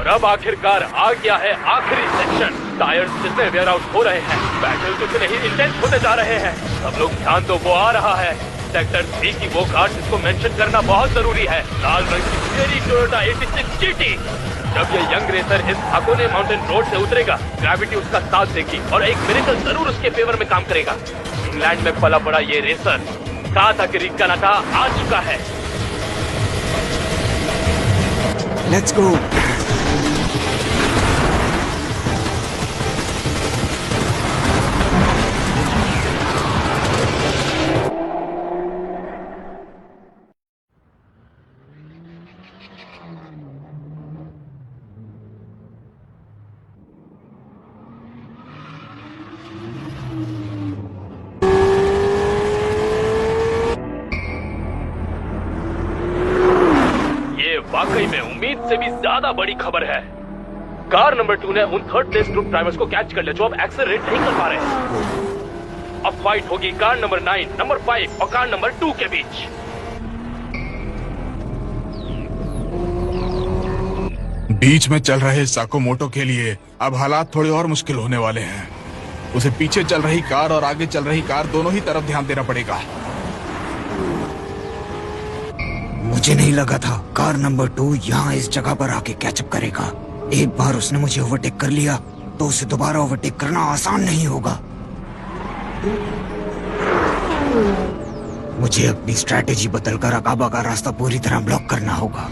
और अब आखिरकार आ गया है आखिरी सेक्शन। टायर्स जितने वेयर आउट हो रहे हैं, बैटल्स उतने ही इंटेंस होते जा रहे हैं। सब लोग ध्यान दो, वो आ रहा है। सेक्टर 3 की वो कार जिसको मेंशन करना बहुत जरूरी है, लाल रंग की फेरी टोयोटा 86 GT। जब ये यंग रेसर इस हाकोने माउंटेन रोड से उतरेगा, ग्रेविटी उसका साथ देगी और एक मिरेकल जरूर उसके फेवर में काम करेगा। इंग्लैंड में पला बड़ा ये रेसर कहा था कि रिक्कानाटा आ चुका है। Let's go. वाकई में उम्मीद से भी ज्यादा बड़ी खबर है। कार नंबर 2 ने उन थर्ड प्लेस ग्रुप ड्राइवर्स को कैच कर लिया जो अब एक्सेलरेट नहीं कर पा रहे हैं। अब फाइट होगी कार नंबर 9, नंबर 5 और कार नंबर 2 के बीच। बीच में चल रहे साकोमोटो के लिए अब हालात थोड़े और मुश्किल होने वाले हैं। उसे पीछे चल रही कार और आगे चल रही कार दोनों ही तरफ ध्यान देना पड़ेगा। मुझे नहीं लगा था कार नंबर 2 यहाँ इस जगह पर आके कैचअप करेगा। एक बार उसने मुझे ओवरटेक कर लिया तो उसे दोबारा ओवरटेक करना आसान नहीं होगा। मुझे अपनी स्ट्रैटेजी बदलकर अकाबा का रास्ता पूरी तरह ब्लॉक करना होगा।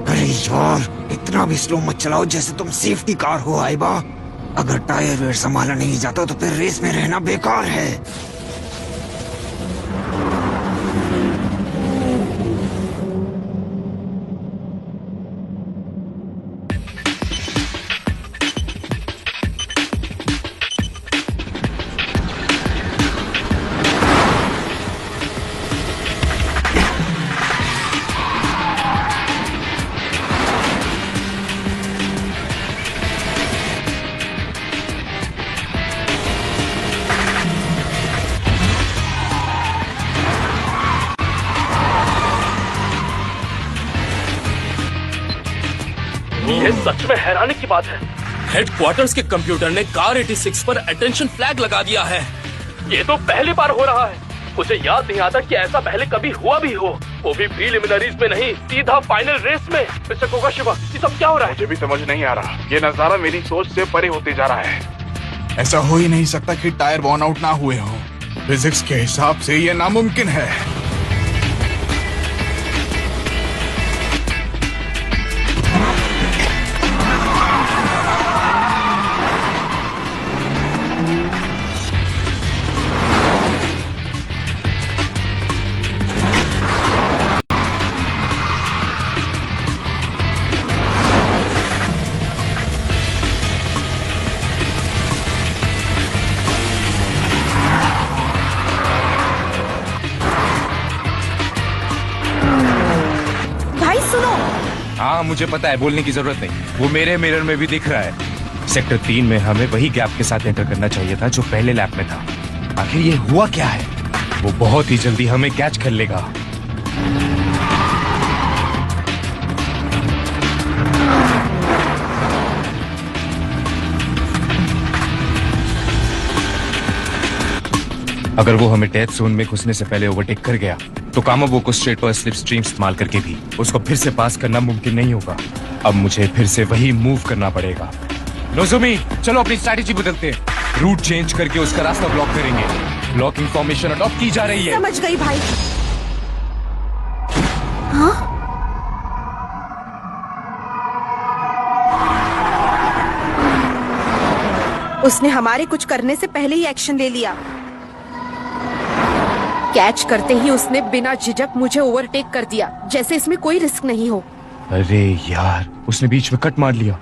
अरे यार, इतना भी स्लो मत चलाओ जैसे तुम सेफ्टी कार हो आइबा। अगर टायर वेयर संभाला नहीं जाता तो फिर रेस में रहना बेकार है। ये सच में हैरानी की बात है। हेडक्वार्टर्स के कंप्यूटर ने कार 86 पर अटेंशन फ्लैग लगा दिया है। ये तो पहली बार हो रहा है। मुझे याद नहीं आता कि ऐसा पहले कभी हुआ भी हो, वो भी प्रीलिमिनरीज में नहीं, सीधा फाइनल रेस में। मिस्टर कोकाशिबा, ये सब क्या हो रहा है? मुझे भी समझ नहीं आ रहा। ये नजारा मेरी सोच से परे होते जा रहा है। ऐसा हो ही नहीं सकता कि टायर बर्न आउट ना हुए हों। फिजिक्स के हिसाब से ये नामुमकिन है। हाँ, मुझे पता है, बोलने की जरूरत नहीं। वो मेरे मिरर में भी दिख रहा है। सेक्टर 3 में हमें वही गैप के साथ एंटर करना चाहिए था जो पहले लैप में था। आखिर ये हुआ क्या है? वो बहुत ही जल्दी हमें कैच कर लेगा। अगर वो हमें डेथ जोन में घुसने से पहले ओवरटेक कर गया तो कामाबो को स्ट्रेट पर स्लिप स्ट्रीम इस्तेमाल करके भी उसको फिर से पास करना मुमकिन नहीं होगा। अब मुझे फिर से वही मूव करना पड़ेगा। नोज़ुमी, चलो अपनी स्ट्रैटेजी बदलते हैं। रूट चेंज करके उसका रास्ता ब्लॉक करेंगे। ब्लॉकिंग फॉर्मेशन अडॉप्ट की जा रही है। समझ गई भाई। हाँ? उसने हमारे कुछ करने से पहले ही एक्शन ले लिया। कैच करते ही उसने बिना झिझक मुझे ओवरटेक कर दिया, जैसे इसमें कोई रिस्क नहीं हो। अरे यार, उसने बीच में कट मार लिया।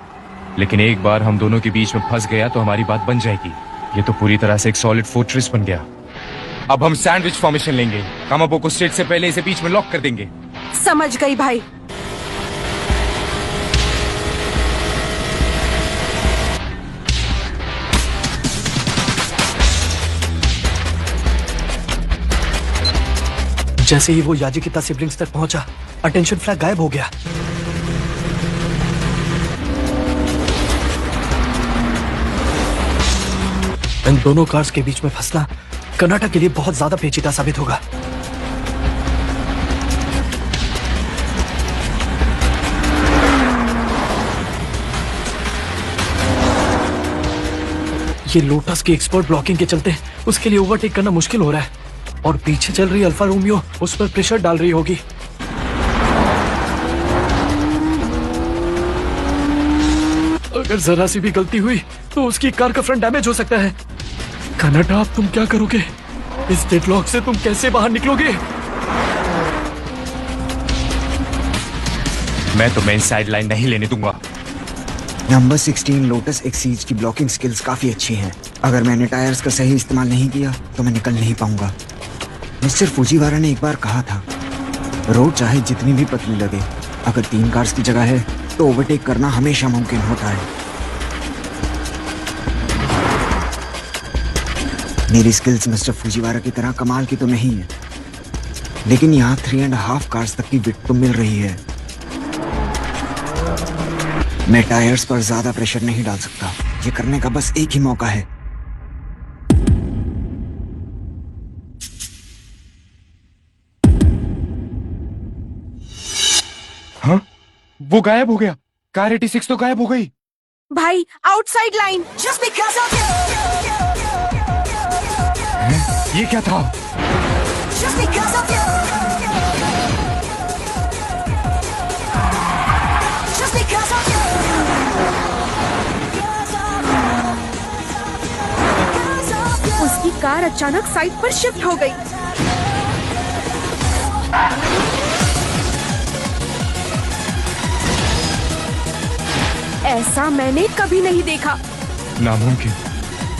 लेकिन एक बार हम दोनों के बीच में फंस गया तो हमारी बात बन जाएगी। ये तो पूरी तरह से एक सॉलिड फोर्ट्रेस बन गया। अब हम सैंडविच फॉर्मेशन लेंगे। कामाबो को स्ट्रेट से पहले इसे बीच में लॉक कर देंगे। समझ गई भाई। जैसे ही वो याजिकिता सिबलिंग्स तक पहुंचा, अटेंशन फ्लैग गायब हो गया। इन दोनों कार्स के बीच में फंसना कनाटा के लिए बहुत ज्यादा पेचीदा साबित होगा। ये लोटस की एक्सपर्ट ब्लॉकिंग के चलते उसके लिए ओवरटेक करना मुश्किल हो रहा है, और पीछे चल रही अल्फा रोमियो उस पर प्रेशर डाल रही होगी। अगर जरा सी भी गलती हुई तो उसकी कार का फ्रंट डैमेज हो सकता है। कनाडा, अब तुम क्या करोगे? इस डेडलॉक से तुम कैसे बाहर निकलोगे? मैं तुम्हें इनसाइड लाइन नहीं लेने दूंगा। नंबर 16 लोटस एक्सीज की ब्लॉकिंग स्किल्स काफी अच्छी हैं। अगर मैंने टायर्स का सही इस्तेमाल नहीं किया तो मैं निकल नहीं पाऊंगा। मिस्टर फुजीवारा ने एक बार कहा था, रोड चाहे जितनी भी पतली लगे, अगर 3 कार्स की जगह है तो ओवरटेक करना हमेशा मुमकिन होता है। मेरी स्किल्स मिस्टर फुजीवारा की तरह कमाल की तो नहीं है, लेकिन यहाँ 3.5 कार्स तक की विड्थ तो मिल रही है। मैं टायर्स पर ज्यादा प्रेशर नहीं डाल सकता। ये करने का बस एक ही मौका है। हाँ? वो गायब हो गया। कार 86 तो गायब हो गई। भाई, आउटसाइड लाइन। ये क्या था? उसकी कार अचानक साइड पर शिफ्ट हो गई। ऐसा मैंने कभी नहीं देखा। नामुमकिन।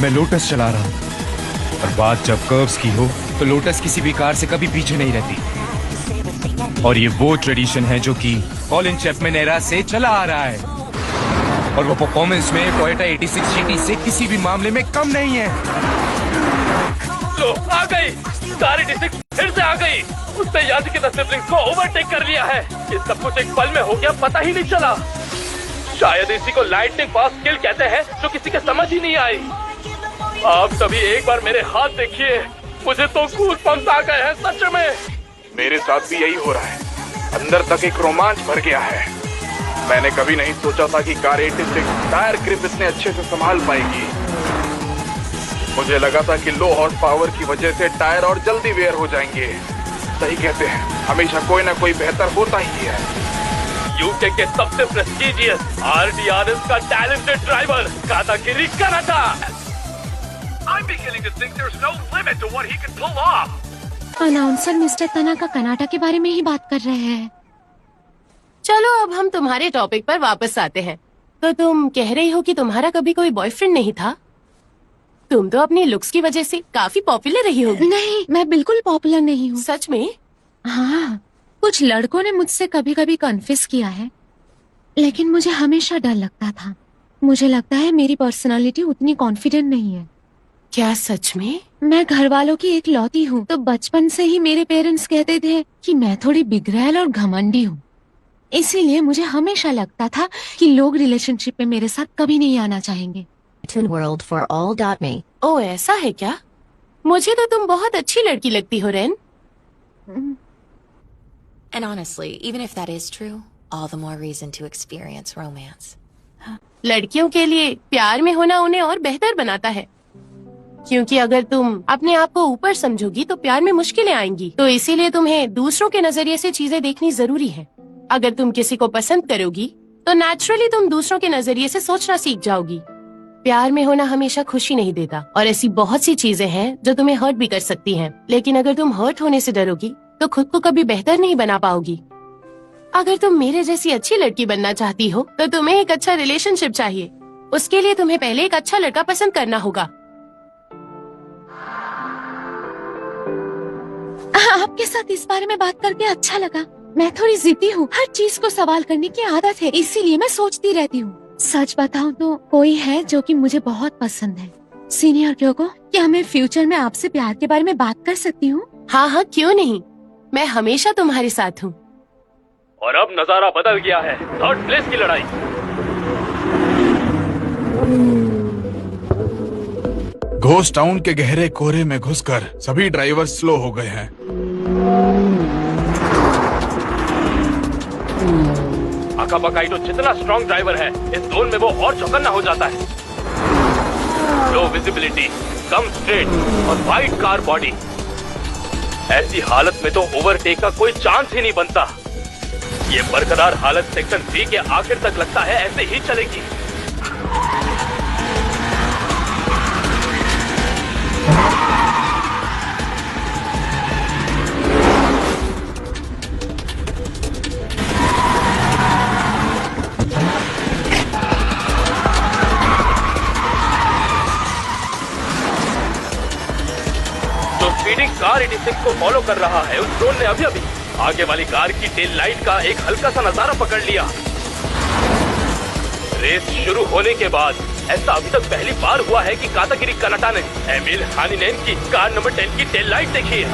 मैं लोटस चला रहा हूँ, और बात जब कर्व्स की हो तो लोटस किसी भी कार से कभी पीछे नहीं रहती। और ये वो ट्रेडिशन है जो कि कॉलिन चैपमैन एरा से चला आ रहा है, और वो परफॉर्मेंस में टोयोटा 86 GT से किसी भी मामले में कम नहीं है। लो, आ गई। कार 86 फिर से आ गई। उसने याजिकिता सिबलिंग्स को ओवरटेक कर लिया है। ये सब कुछ एक पल में हो गया, पता ही नहीं चला। शायद इसी को लाइटनिंग फास्ट स्किल कहते हैं, जो किसी के समझ ही नहीं आई। आप सभी एक बार मेरे हाथ देखिए, मुझे तो गूज़बम्प्स आ गए हैं सच में। मेरे साथ भी यही हो रहा है। अंदर तक एक रोमांच भर गया है। मैंने कभी नहीं सोचा था कि कार 86 टायर ग्रिप इतने अच्छे से संभाल पाएगी। मुझे लगा था कि लो हॉर्स पावर की वजह से टायर और जल्दी वेयर हो जाएंगे। सही कहते हैं, हमेशा कोई ना कोई बेहतर होता ही है। यूके के सबसे प्रेस्टीजियस RDRS का talented driver Katakiri Kanata. I'm beginning to think there's no limit to what he can pull off. Announcer mister Tanaka Kanata के बारे में ही बात कर रहे हैं। चलो अब हम तुम्हारे टॉपिक पर वापस आते हैं। तो तुम कह रही हो कि तुम्हारा कभी कोई बॉयफ्रेंड नहीं था? तुम तो अपनी लुक्स की वजह से काफी पॉपुलर रही होगी। नहीं, मैं बिल्कुल पॉपुलर नहीं हूँ। सच में? हाँ, कुछ लड़कों ने मुझसे कभी कभी कन्फेस किया है, लेकिन मुझे हमेशा डर लगता था। मुझे लगता है मेरी पर्सनालिटी उतनी कॉन्फिडेंट नहीं है। क्या सच में? मैं घर वालों की एक लौती हूँ, तो बचपन से ही मेरे पेरेंट्स कहते थे कि मैं थोड़ी बिगड़ैल और घमंडी हूँ। इसीलिए मुझे हमेशा लगता था कि लोग रिलेशनशिप में मेरे साथ कभी नहीं आना चाहेंगे। ToonWorld4all.me। ओ ऐसा है क्या? मुझे तो तुम बहुत अच्छी लड़की लगती हो rain. And honestly, even if that is true, all the more reason to experience romance. लड़कियों के लिए प्यार में होना उन्हें और बेहतर बनाता है, क्योंकि अगर तुम अपने आप को ऊपर समझोगी तो प्यार में मुश्किलें आएंगी। तो इसीलिए तुम्हें दूसरों के नजरिए से चीजें देखनी जरूरी है। अगर तुम किसी को पसंद करोगी तो नेचुरली तुम दूसरों के नजरिए से सोचना सीख जाओगी। प्यार में होना हमेशा खुशी नहीं देता, और ऐसी बहुत सी चीजें हैं जो तुम्हें हर्ट भी कर सकती हैं। लेकिन अगर तुम हर्ट होने से डरोगी तो खुद को कभी बेहतर नहीं बना पाओगी। अगर तुम मेरे जैसी अच्छी लड़की बनना चाहती हो तो तुम्हें एक अच्छा रिलेशनशिप चाहिए। उसके लिए तुम्हें पहले एक अच्छा लड़का पसंद करना होगा। आपके साथ इस बारे में बात करके अच्छा लगा। मैं थोड़ी जिद्दी हूँ, हर चीज को सवाल करने की आदत है, इसीलिए मैं सोचती रहती हूँ। सच बताऊँ तो कोई है जो कि मुझे बहुत पसंद है। सीनियर क्योको, क्या मैं फ्यूचर में आपसे प्यार के बारे में बात कर सकती हूँ? हाँ हाँ, क्यों नहीं। मैं हमेशा तुम्हारे साथ हूँ। और अब नजारा बदल गया है, थर्ड प्लेस की लड़ाई। घोस्ट टाउन के गहरे कोहरे में घुसकर सभी ड्राइवर स्लो हो गए हैं। आकाबाकाइडो जितना स्ट्रॉन्ग ड्राइवर है, इस जोन में वो और चौकन्ना हो जाता है। लो विजिबिलिटी, कम स्ट्रेट और वाइड कार बॉडी। ऐसी हालत में तो ओवरटेक का कोई चांस ही नहीं बनता। ये बरकरार हालत सेक्शन 3 के आखिर तक लगता है ऐसे ही चलेगी। कार 86 को फॉलो कर रहा है, उस ड्रोन ने अभी आगे वाली कार की टेल लाइट का एक हल्का सा नजारा पकड़ लिया। रेस शुरू होने के बाद ऐसा अभी तक पहली बार हुआ है कि कातागिरी कनाटा ने एमिल हानिनेन की कार नंबर 10 की टेल लाइट देखी है।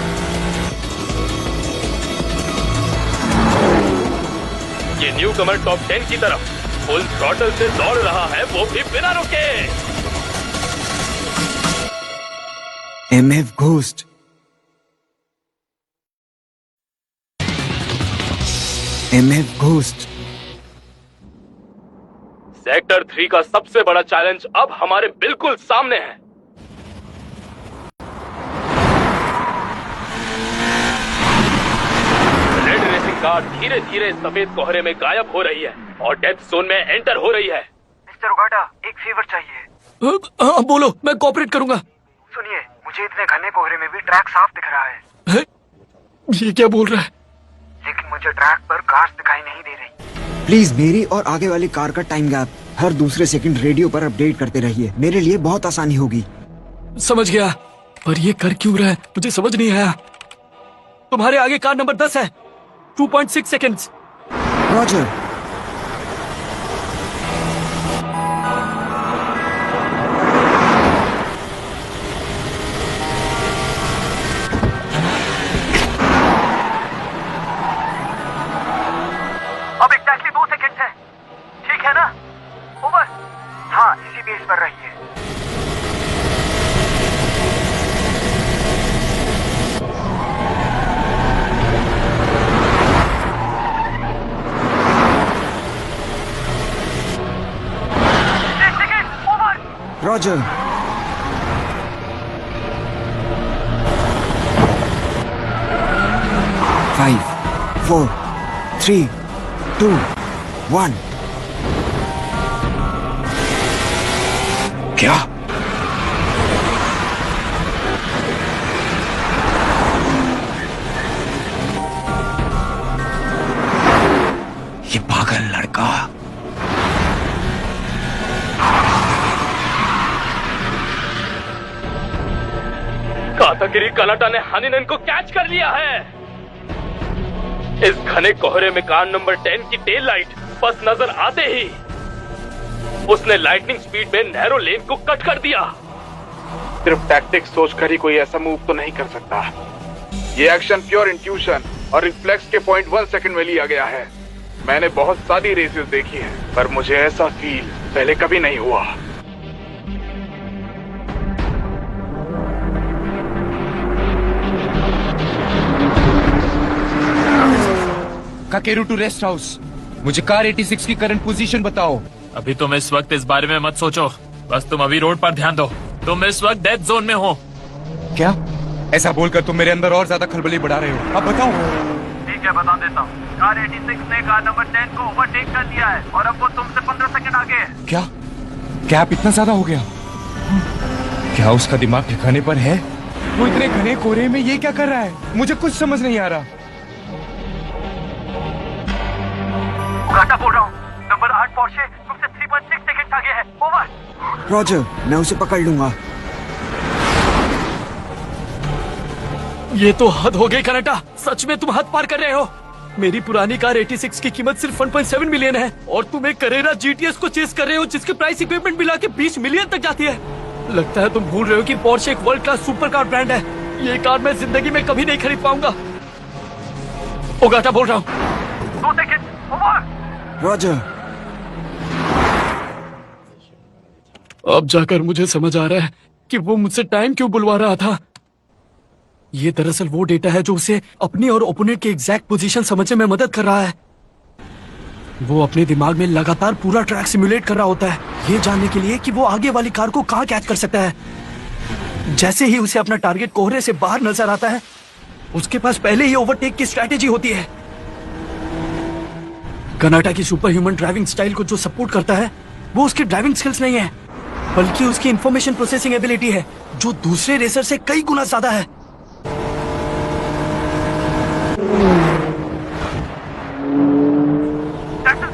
ये न्यू कमर टॉप 10 की तरफ फुल थ्रॉटल से दौड़ रहा है, वो भी बिना रुके। MF ghost. MF ghost. Sector 3 का सबसे बड़ा चैलेंज अब हमारे बिल्कुल सामने है। रेड रेसिंग कार धीरे धीरे सफेद कोहरे में गायब हो रही है और डेथ जोन में एंटर हो रही है। मिस्टर ओगाटा, एक फेवर चाहिए। बोलो, मैं कोऑपरेट करूंगा। सुनिए, मुझे इतने घने कोहरे में भी ट्रैक साफ दिख रहा है। ये क्या बोल रहा है? लेकिन मुझे ट्रैक पर कार्स दिखाई नहीं दे रही। प्लीज मेरी और आगे वाली कार का टाइम गैप हर दूसरे सेकंड रेडियो पर अपडेट करते रहिए, मेरे लिए बहुत आसानी होगी। समझ गया, पर ये कर क्यों रहा है मुझे समझ नहीं आया। तुम्हारे आगे कार नंबर 10 है, 2.6 सेकंड्स। रॉजर। अब एग्जैक्टली 2 सेकंड है, ठीक है ना? ओवर। हाँ, इसी बेस पर रहिए। रॉजर। फाइव, 4, 3, 2, 1। क्या? ये पागल लड़का। कातागिरी कनाटा ने हानिनेन को कैच कर लिया है। इस घने कोहरे में कार नंबर 10 की टेल लाइट बस नजर आते ही उसने लाइटनिंग स्पीड में नैरो लेन को कट कर दिया। सिर्फ टैक्टिक्स सोचकर ही कोई ऐसा मूव तो नहीं कर सकता। ये एक्शन प्योर इंट्यूशन और रिफ्लेक्स के 0.1 सेकंड में लिया गया है। मैंने बहुत सारी रेसेस देखी है, पर मुझे ऐसा फील पहले कभी नहीं हुआ। काकेरू टू रेस्ट हाउस। मुझे कार 86 की करंट पोजीशन बताओ। अभी तुम इस वक्त इस बारे में मत सोचो, बस तुम अभी रोड पर ध्यान दो। तुम इस वक्त डेथ जोन में हो। क्या? ऐसा बोलकर तुम मेरे अंदर और ज्यादा खलबली बढ़ा रहे हो। अब बताओ। ठीक है, बता देता हूँ। कार 86 ने कार नंबर 10 को ओवरटेक कर लिया है और अब वो तुमसे 15 सेकंड आगे है। क्या गैप इतना ज्यादा हो गया? क्या उसका दिमाग ठिकाने पर है? वो इतने घने कोहरे में ये क्या कर रहा है? मुझे कुछ समझ नहीं आ रहा। घाटा बोल रहा हूँ, नंबर 8 पोर्शे तुमसे 3.6 सेकंड आगे है। ओवर। रॉजर, मैं उसे पकड़ लूंगा। ये तो हद हो गई कनाटा, सच में तुम हद पार कर रहे हो। मेरी पुरानी कार 86 की कीमत सिर्फ 1.7 मिलियन है और तुम एक करेरा GTS को चेस कर रहे हो जिसकी प्राइस इक्विपमेंट मिला के 20 मिलियन तक जाती है। लगता है तुम भूल रहे हो कि पोर्शे एक world class super car brand है। ये कार मैं जिंदगी में कभी नहीं खरीद पाऊंगा। ओगाटा बोल रहा हूँ। 2 सेकंड, ओवर। रॉजर। अब जाकर मुझे समझ आ रहा है कि वो मुझसे टाइम क्यों बुलवा रहा था। ये दरअसल वो डेटा है जो उसे अपनी और ओपोनेंट की एग्जैक्ट पोजीशन समझने में मदद कर रहा है। वो अपने दिमाग में लगातार पूरा ट्रैक सिमुलेट कर रहा होता है, ये जानने के लिए कि वो आगे वाली कार को कहां कैच कर सकता है। जैसे ही उसे अपना टारगेट कोहरे से बाहर नजर आता है, उसके पास पहले ही ओवरटेक की स्ट्रैटेजी होती है। कनाटा की सुपर ह्यूमन ड्राइविंग स्टाइल को जो सपोर्ट करता है वो उसकी ड्राइविंग स्किल्स नहीं है, बल्कि उसकी इंफॉर्मेशन प्रोसेसिंग एबिलिटी है, जो दूसरे रेसर से कई गुना ज्यादा है।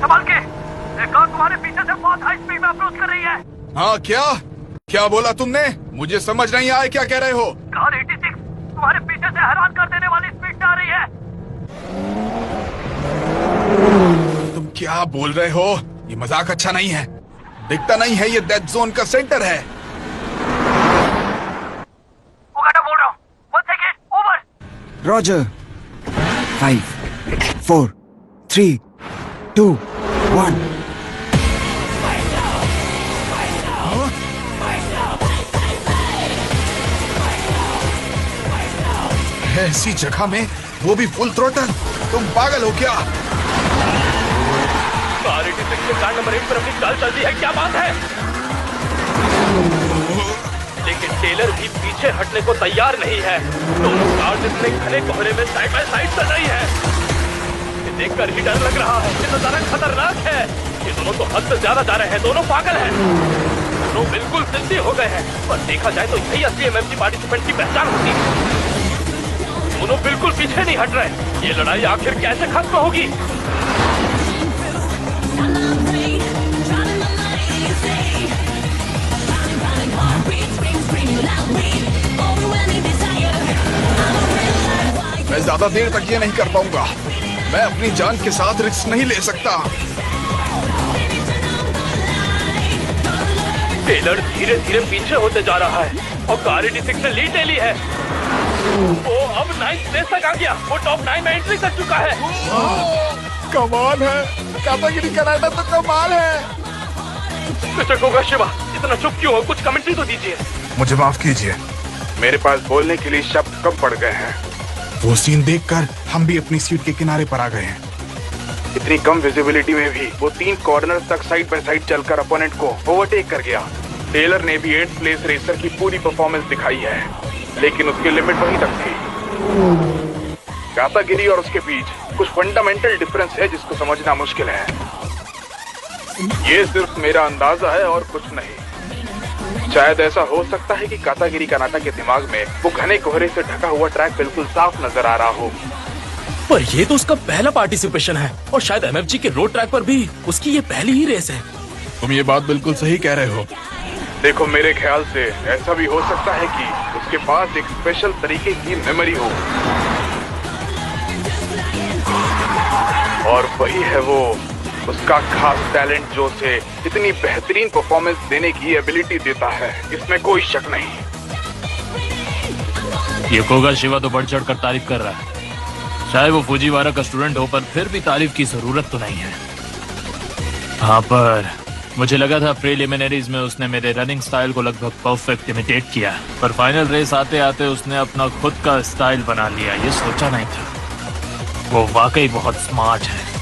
संभाल के, एक कार तुम्हारे पीछे से बहुत हाई स्पीड में अप्रोच कर रही है। हाँ, क्या बोला तुमने? मुझे समझ नहीं आया क्या कह रहे हो। कार 86 तुम्हारे पीछे से हैरान कर देने वाली स्पीड से आ रही है। तुम क्या बोल रहे हो? ये मजाक अच्छा नहीं है। दिखता नहीं है ये डेथ जोन का सेंटर है। ओगाटा बोल रहा हूँ। 1 सेकंड, ओवर। रॉजर। 5, 4, 3, 2, 1। ऐसी जगह में वो भी फुल थ्रोटल? तुम पागल हो क्या? कार 86 के कार नंबर 8 पर अपनी चाल चल रही है, क्या बात है? लेकिन टेलर भी पीछे हटने को तैयार नहीं है। दोनों कार जितने घने कोहरे में साइड बाय साइड चल रही है। ये देखकर ही डर लग रहा है, ये नजारा खतरनाक है। ये दोनों तो हद से ज्यादा जा रहे हैं, दोनों पागल हैं। दोनों बिल्कुल जिद्दी हो गए हैं, पर देखा जाए तो यही असली एमएमजी पार्टिसिपेंट की पहचान होती है। दोनों बिल्कुल पीछे नहीं हट रहे। ये लड़ाई आखिर कैसे खत्म होगी? मैं ज्यादा देर तक ये नहीं कर पाऊंगा। मैं अपनी जान के साथ रिस्क नहीं ले सकता। टेलर धीरे धीरे पीछे होते जा रहा है और कार 86 ने लीड ले ली है। वो अब 9th प्लेस तक आ गया। वो टॉप 9 में एंट्री कर चुका है। कमाल है, कातागिरी कनाडा तो कमाल है। मिस्टर कोगा शिवा, इतना चुप क्यों हो? कुछ कमेंट्री तो दीजिए। मुझे माफ कीजिए, मेरे पास बोलने के लिए शब्द कम पड़ गए हैं। वो सीन देखकर हम भी अपनी सीट के किनारे पर आ गए हैं। इतनी कम विजिबिलिटी में भी वो 3 कॉर्नर्स तक साइड बाय साइड चलकर अपोनेंट को ओवरटेक कर गया। टेलर ने भी 8th प्लेस रेसर की पूरी परफॉर्मेंस दिखाई है, लेकिन उसकी लिमिट वहीं तक थी। कातागिरी और उसके बीच कुछ फंडामेंटल डिफरेंस है जिसको समझना मुश्किल है। ये सिर्फ मेरा अंदाजा है और कुछ नहीं। शायद ऐसा हो सकता है कि कातागिरी कनाटा के दिमाग में वो घने कोहरे से ढका हुआ ट्रैक बिल्कुल साफ नजर आ रहा हो। पर ये तो उसका पहला पार्टिसिपेशन है और शायद एमएफजी के रोड ट्रैक पर भी उसकी ये पहली ही रेस है। तुम ये बात बिल्कुल सही कह रहे हो। देखो, मेरे ख्याल से ऐसा भी हो सकता है कि उसके पास एक स्पेशल तरीके की मेमोरी हो, और वही है वो उसका खास टैलेंट जो उसे इतनी बेहतरीन परफॉर्मेंस देने की एबिलिटी देता है। इसमें कोई शक नहीं। ये कोगा शिवा तो बढ़ चढ़ कर तारीफ कर रहा है। चाहे वो फुजीवारा का स्टूडेंट हो, पर फिर भी तारीफ की जरूरत तो नहीं है। हाँ, पर मुझे लगा था प्रीलिमिनरीज में उसने मेरे रनिंग स्टाइल को लगभग परफेक्ट इमिटेट किया, पर फाइनल रेस आते आते उसने अपना खुद का स्टाइल बना लिया। ये सोचा नहीं था। वो वाकई बहुत स्मार्ट है।